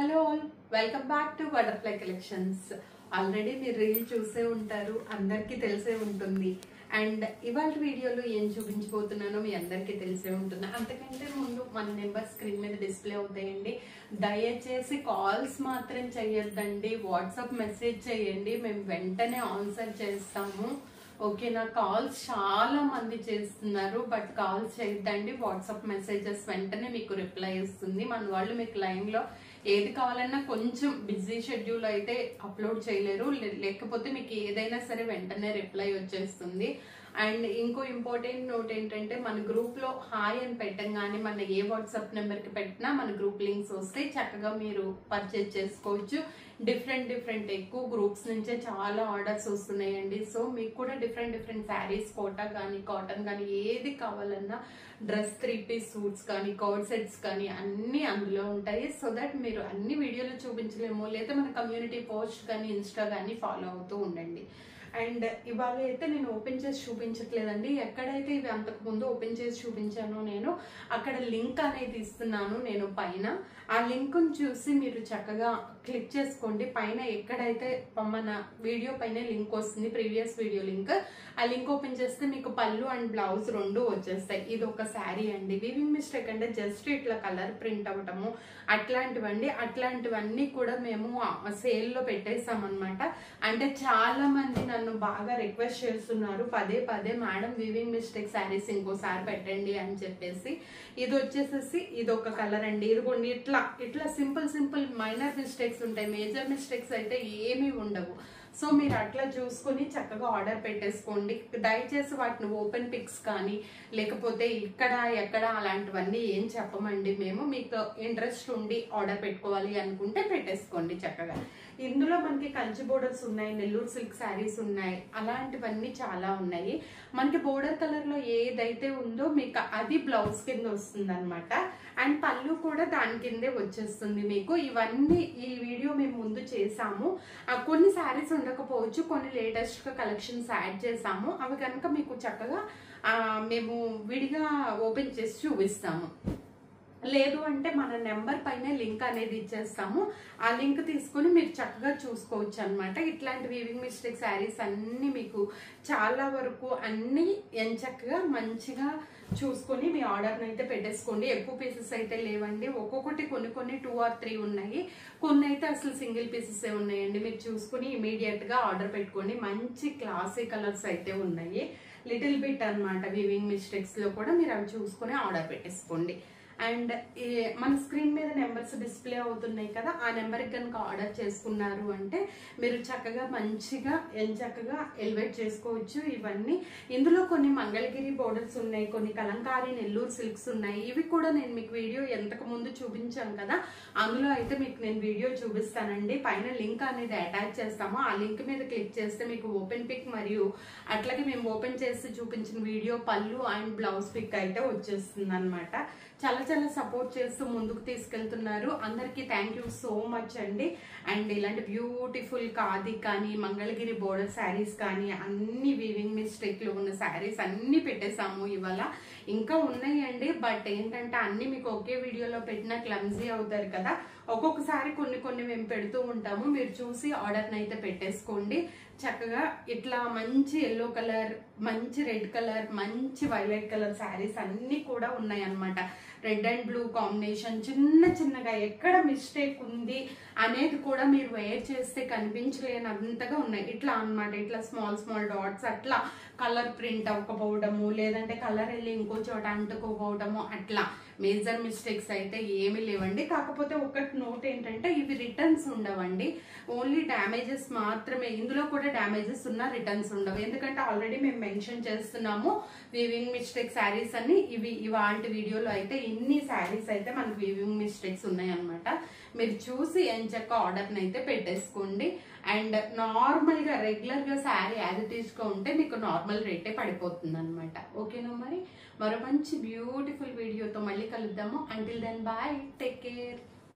Hello all, welcome back to butterfly collections. Already మీరు reel చూసే ఉంటారు, అందరికీ తెలిసే ఉంటుంది. అండ్ ఇవాళ వీడియోలో ఏం చూపించబోతున్నానో మీ అందరికీ తెలిసే ఉంటుంది. అంతకంటే ముందు మన నెంబర్ స్క్రీన్ మీద డిస్ప్లే అవుతాయండి. దయచేసి కాల్స్ మాత్రం చేయొద్దండి, వాట్సాప్ మెసేజ్ చేయండి, మేము వెంటనే ఆన్సర్ చేస్తాము. ఓకేనా? కాల్స్ చాలా మంది చేస్తున్నారు, బట్ కాల్స్ చేయొద్దండి. వాట్సాప్ మెసేజెస్ వెంటనే మీకు రిప్లై ఇస్తుంది. మన వాళ్ళు మీకు లైన్ లో ఏది కావాలన్నా కొంచెం బిజీ షెడ్యూల్ అయితే అప్లోడ్ చేయలేరు, లేకపోతే మీకు ఏదైనా సరే వెంటనే రిప్లై వచ్చేస్తుంది. అండ్ ఇంకో ఇంపార్టెంట్ నోట్ ఏంటంటే, మన గ్రూప్ లో హాయ్ అని పెట్టంగానే మన ఏ వాట్సాప్ నెంబర్ కి పెట్టినా మన గ్రూప్ లింక్స్ వస్తే చక్కగా మీరు పర్చేజ్ చేసుకోవచ్చు. డిఫరెంట్ ఎక్కువ గ్రూప్స్ నుంచే చాలా ఆర్డర్స్ వస్తున్నాయండి. సో మీకు కూడా డిఫరెంట్ శారీస్, కోటా కానీ కాటన్ కానీ ఏది కావాలన్నా, డ్రెస్ 3 పీస్ సూట్స్ కానీ కార్డ్ సెట్స్ కానీ అన్ని అందులో ఉంటాయి. సో దట్ మీరు అన్ని వీడియోలు చూపించలేము, లేదా మన కమ్యూనిటీ పోస్ట్ కానీ ఇన్స్టా కానీ ఫాలో అవుతూ ఉండండి. అండ్ ఇవాళ అయితే నేను ఓపెన్ చేసి చూపించట్లేదండి. ఎక్కడైతే ఇవి అంతకు ముందు ఓపెన్ చేసి చూపించానో నేను అక్కడ లింక్ అనేది ఇస్తున్నాను నేను పైన. ఆ లింక్ చూసి మీరు చక్కగా క్లిక్ చేసుకోండి. పైన ఎక్కడైతే మన వీడియో పైన లింక్ వస్తుంది, ప్రీవియస్ వీడియో లింక్, ఆ లింక్ ఓపెన్ చేస్తే మీకు పళ్ళు అండ్ బ్లౌజ్ రెండు వచ్చేస్తాయి. ఇది ఒక శారీ అండి. వీవింగ్ మిస్టేక్ అంటే జస్ట్ ఇట్లా కలర్ ప్రింట్ అవటము అట్లాంటివన్నీ కూడా మేము సేల్లో పెట్టేసాం అనమాట. అంటే చాలా మంది నన్ను బాగా రిక్వెస్ట్ చేస్తున్నారు పదే మేడం వీవింగ్ మిస్టేక్ శారీస్ ఇంకోసారి పెట్టండి అని చెప్పేసి. ఇది వచ్చేసేసి ఇది ఒక కలర్ అండి. ఇదిగోండి ఇట్లా సింపుల్ మైనర్ మిస్టేక్స్ ఉంటాయి, మేజర్ మిస్టేక్స్ అయితే ఏమీ ఉండవు. సో మీరు అట్లా చూసుకుని చక్కగా ఆర్డర్ పెట్టేసుకోండి. దయచేసి వాటిని ఓపెన్ పిక్స్ కానీ లేకపోతే ఎక్కడ అలాంటివన్నీ ఏం చెప్పమండి మేము. మీకు ఇంట్రెస్ట్ ఉండి ఆర్డర్ పెట్టుకోవాలి అనుకుంటే పెట్టేసుకోండి చక్కగా. ఇందులో మనకి కంచి బోర్డర్స్ ఉన్నాయి, నెల్లూరు సిల్క్ శారీస్ ఉన్నాయి, అలాంటివన్నీ చాలా ఉన్నాయి. మనకి బోర్డర్ కలర్ లో ఏదైతే ఉందో మీకు అది బ్లౌజ్ కింద వస్తుంది అనమాట. అండ్ పళ్ళు కూడా దాని కిందే వచ్చేస్తుంది మీకు. ఇవన్నీ ఈ వీడియో మేము ముందు చేసాము. కొన్ని శారీస్ ఉండకపోవచ్చు, కొన్ని లేటెస్ట్ గా కలెక్షన్స్ యాడ్ చేసాము. అవి కనుక మీకు చక్కగా మేము విడిగా ఓపెన్ చేసి చూపిస్తాము. లేదు అంటే మన నెంబర్ పైన లింక్ అనేది ఇచ్చేస్తాము. ఆ లింక్ తీసుకుని మీరు చక్కగా చూసుకోవచ్చు అనమాట. ఇట్లాంటి వీవింగ్ మిస్టేక్ శారీస్ అన్ని మీకు చాలా వరకు అన్ని ఎంచక్కగా మంచిగా చూసుకొని మీ ఆర్డర్ని అయితే పెట్టేసుకోండి. ఎక్కువ పీసెస్ అయితే లేవండి, ఒక్కొక్కటి కొన్ని 2 or 3 ఉన్నాయి, కొన్ని అయితే అసలు సింగిల్ పీసెస్ ఉన్నాయండి. మీరు చూసుకుని ఇమీడియట్ గా ఆర్డర్ పెట్టుకోండి. మంచి క్లాసీ కలర్స్ అయితే ఉన్నాయి, లిటిల్ బిట్ అనమాట. వీవింగ్ మిస్టేక్స్ లో కూడా మీరు అవి చూసుకుని ఆర్డర్ పెట్టేసుకోండి. అండ్ మన స్క్రీన్ మీద నెంబర్స్ డిస్ప్లే అవుతున్నాయి కదా, ఆ నెంబర్కి కనుక ఆర్డర్ చేసుకున్నారు అంటే మీరు చక్కగా మంచిగా ఎంచక్కగా ఎలివేట్ చేసుకోవచ్చు. ఇవన్నీ ఇందులో కొన్ని మంగళగిరి బోర్డర్స్ ఉన్నాయి, కొన్ని కలంకారీ నెల్లూరు సిల్క్స్ ఉన్నాయి. ఇవి కూడా నేను మీకు వీడియో ఎంతకు ముందు చూపించాను కదా, అందులో అయితే మీకు నేను వీడియో చూపిస్తానండి. పైన లింక్ అనేది అటాచ్ చేస్తాము. ఆ లింక్ మీద క్లిక్ చేస్తే మీకు ఓపెన్ పిక్ మరియు అట్లాగే మేము ఓపెన్ చేసి చూపించిన వీడియో పళ్ళు అండ్ బ్లౌజ్ పిక్ అయితే వచ్చేస్తుంది అనమాట. చాలా సపోర్ట్ చేస్తూ ముందుకు తీసుకెళ్తున్నారు. అందరికీ థ్యాంక్ యూ సో మచ్ అండి. అండ్ ఇలాంటి బ్యూటిఫుల్ ఖాదీ కానీ మంగళగిరి బోర్డర్ శారీస్ కానీ అన్ని వీవింగ్ మిస్టేక్ లో ఉన్న శారీస్ అన్ని పెట్టేసాము ఇవాళ. ఇంకా ఉన్నాయండి, బట్ ఏంటంటే అన్ని మీకు ఒకే వీడియోలో పెట్టినా క్లమ్జీ అవుతారు కదా. ఒక్కొక్కసారి కొన్ని మేము పెడుతూ ఉంటాము. మీరు చూసి ఆర్డర్ని అయితే పెట్టేసుకోండి. చక్కగా ఇట్లా మంచి ఎల్లో కలర్, మంచి రెడ్ కలర్, మంచి వైలెట్ కలర్ శారీస్ అన్ని కూడా ఉన్నాయి అన్నమాట. రెడ్ అండ్ బ్లూ కాంబినేషన్ చిన్నగా ఎక్కడ మిస్టేక్ ఉంది అనేది కూడా మీరు వేర్ చేస్తే కనిపించలేనంతగా ఉన్నాయి. ఇట్లా అన్నమాట, ఇట్లా స్మాల్ డాట్స్ అట్లా కలర్ ప్రింట్ అవ్వకపోవడము, లేదంటే కలర్ వెళ్ళి ఇంకో చోట అంటుకోపోవడము, అట్లా మేజర్ మిస్టేక్స్ అయితే ఏమీ లేవండి. కాకపోతే ఒకటి నోట్ ఏంటంటే ఇవి రిటర్న్స్ ఉండవండి, ఓన్లీ డ్యామేజెస్ మాత్రమే. ఇందులో కూడా డ్యామేజెస్ ఉన్నా రిటర్న్స్ ఉండవు, ఎందుకంటే ఆల్రెడీ మేము మెన్షన్ చేస్తున్నాము వీవింగ్ మిస్టేక్ శారీస్ అని. ఇవాళ వీడియోలో అయితే ఇన్ని శారీస్ అయితే మనకు వీవింగ్ మిస్టేక్స్ ఉన్నాయి అనమాట. మీరు చూసి ఎంచక్క ఆర్డర్ని అయితే పెట్టేసుకోండి. అండ్ నార్మల్ గా రెగ్యులర్ గా శారీ యాజ్ ఇట్ ఈస్ గా ఉంటే మీకు నార్మల్ రేటే పడిపోతుంది అనమాట. ఓకేనా? మరో మంచి బ్యూటిఫుల్ వీడియోతో మళ్ళీ కలుద్దాము. Until then bye, take care.